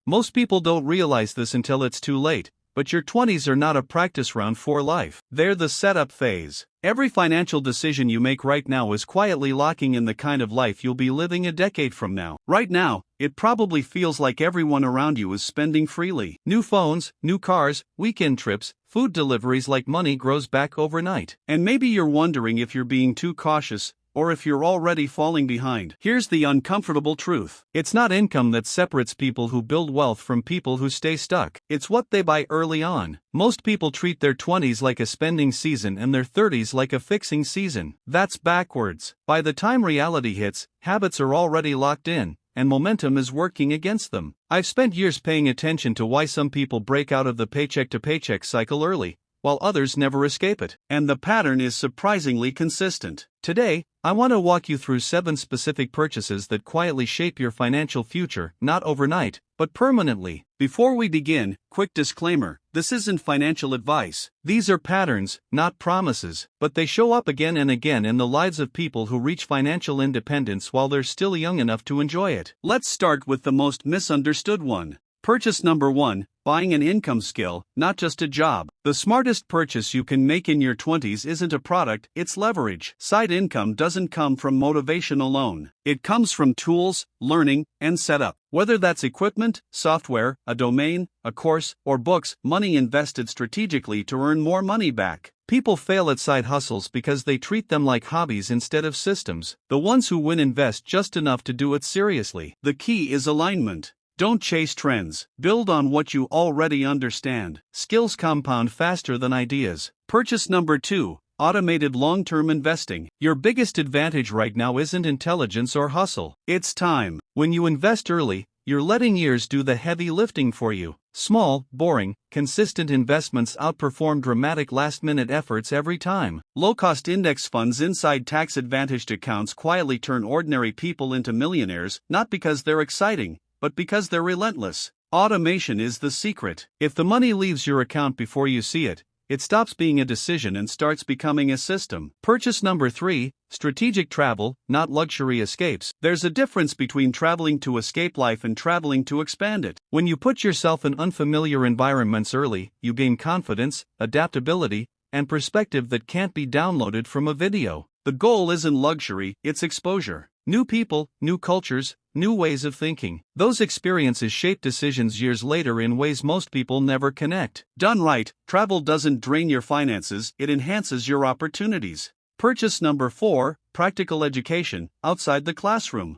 Most people don't realize this until it's too late, but your 20s are not a practice round for life. They're the setup phase. Every financial decision you make right now is quietly locking in the kind of life you'll be living a decade from now. Right now, it probably feels like everyone around you is spending freely. New phones, new cars, weekend trips, food deliveries, like money grows back overnight. And maybe you're wondering if you're being too cautious, or if you're already falling behind. Here's the uncomfortable truth. It's not income that separates people who build wealth from people who stay stuck. It's what they buy early on. Most people treat their 20s like a spending season and their 30s like a fixing season. That's backwards. By the time reality hits, habits are already locked in, and momentum is working against them. I've spent years paying attention to why some people break out of the paycheck to paycheck cycle early, while others never escape it. And the pattern is surprisingly consistent. Today, I want to walk you through 7 specific purchases that quietly shape your financial future, not overnight, but permanently. Before we begin, quick disclaimer: this isn't financial advice. These are patterns, not promises, but they show up again and again in the lives of people who reach financial independence while they're still young enough to enjoy it. Let's start with the most misunderstood one. Purchase number 1, buying an income skill, not just a job. The smartest purchase you can make in your 20s isn't a product, it's leverage. Side income doesn't come from motivation alone. It comes from tools, learning, and setup. Whether that's equipment, software, a domain, a course, or books, money invested strategically to earn more money back. People fail at side hustles because they treat them like hobbies instead of systems. The ones who win invest just enough to do it seriously. The key is alignment. Don't chase trends. Build on what you already understand. Skills compound faster than ideas. Purchase number 2, automated long-term investing. Your biggest advantage right now isn't intelligence or hustle. It's time. When you invest early, you're letting years do the heavy lifting for you. Small, boring, consistent investments outperform dramatic last-minute efforts every time. Low-cost index funds inside tax-advantaged accounts quietly turn ordinary people into millionaires, not because they're exciting, but because they're relentless. Automation is the secret. If the money leaves your account before you see it, it stops being a decision and starts becoming a system. Purchase number 3, strategic travel, not luxury escapes. There's a difference between traveling to escape life and traveling to expand it. When you put yourself in unfamiliar environments early, you gain confidence, adaptability, and perspective that can't be downloaded from a video. The goal isn't luxury, it's exposure. New people, new cultures, new ways of thinking. Those experiences shape decisions years later in ways most people never connect. Done right, travel doesn't drain your finances, it enhances your opportunities. Purchase number 4, practical education, outside the classroom.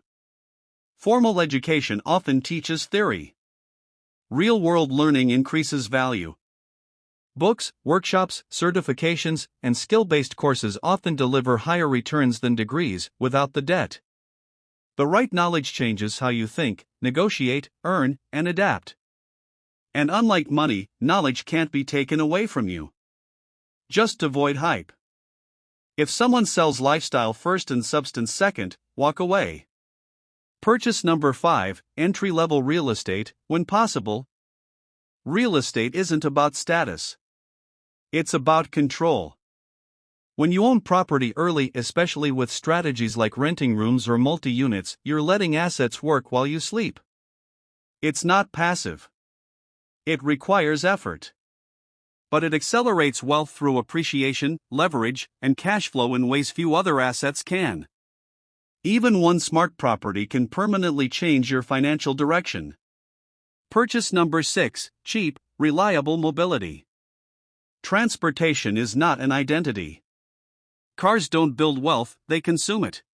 Formal education often teaches theory. Real-world learning increases value. Books, workshops, certifications, and skill-based courses often deliver higher returns than degrees, without the debt. The right knowledge changes how you think, negotiate, earn, and adapt. And unlike money, knowledge can't be taken away from you. Just avoid hype. If someone sells lifestyle first and substance second, walk away. Purchase number 5, entry-level real estate, when possible. Real estate isn't about status. It's about control. When you own property early, especially with strategies like renting rooms or multi-units, you're letting assets work while you sleep. It's not passive. It requires effort. But it accelerates wealth through appreciation, leverage, and cash flow in ways few other assets can. Even one smart property can permanently change your financial direction. Purchase number 6, cheap, reliable mobility. Transportation is not an identity. Cars don't build wealth, they consume it.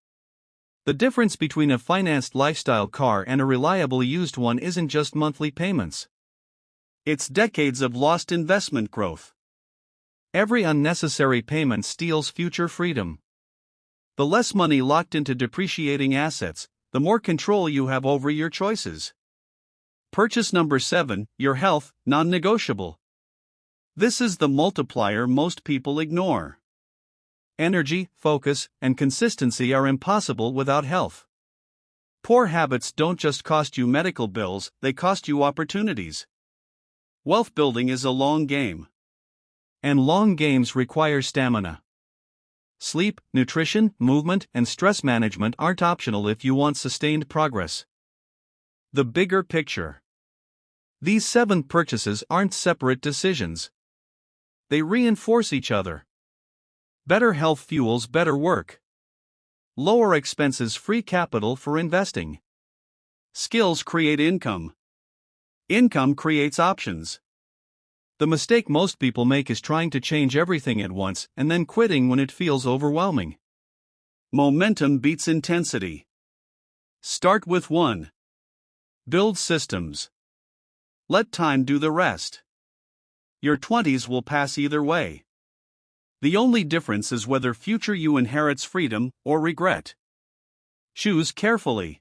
The difference between a financed lifestyle car and a reliable used one isn't just monthly payments. It's decades of lost investment growth. Every unnecessary payment steals future freedom. The less money locked into depreciating assets, the more control you have over your choices. Purchase number 7, your health, non-negotiable. This is the multiplier most people ignore. Energy, focus, and consistency are impossible without health. Poor habits don't just cost you medical bills, they cost you opportunities. Wealth building is a long game. And long games require stamina. Sleep, nutrition, movement, and stress management aren't optional if you want sustained progress. The bigger picture. These 7 purchases aren't separate decisions. They reinforce each other. Better health fuels better work. Lower expenses free capital for investing. Skills create income. Income creates options. The mistake most people make is trying to change everything at once and then quitting when it feels overwhelming. Momentum beats intensity. Start with 1. Build systems. Let time do the rest. Your 20s will pass either way. The only difference is whether future you inherits freedom or regret. Choose carefully.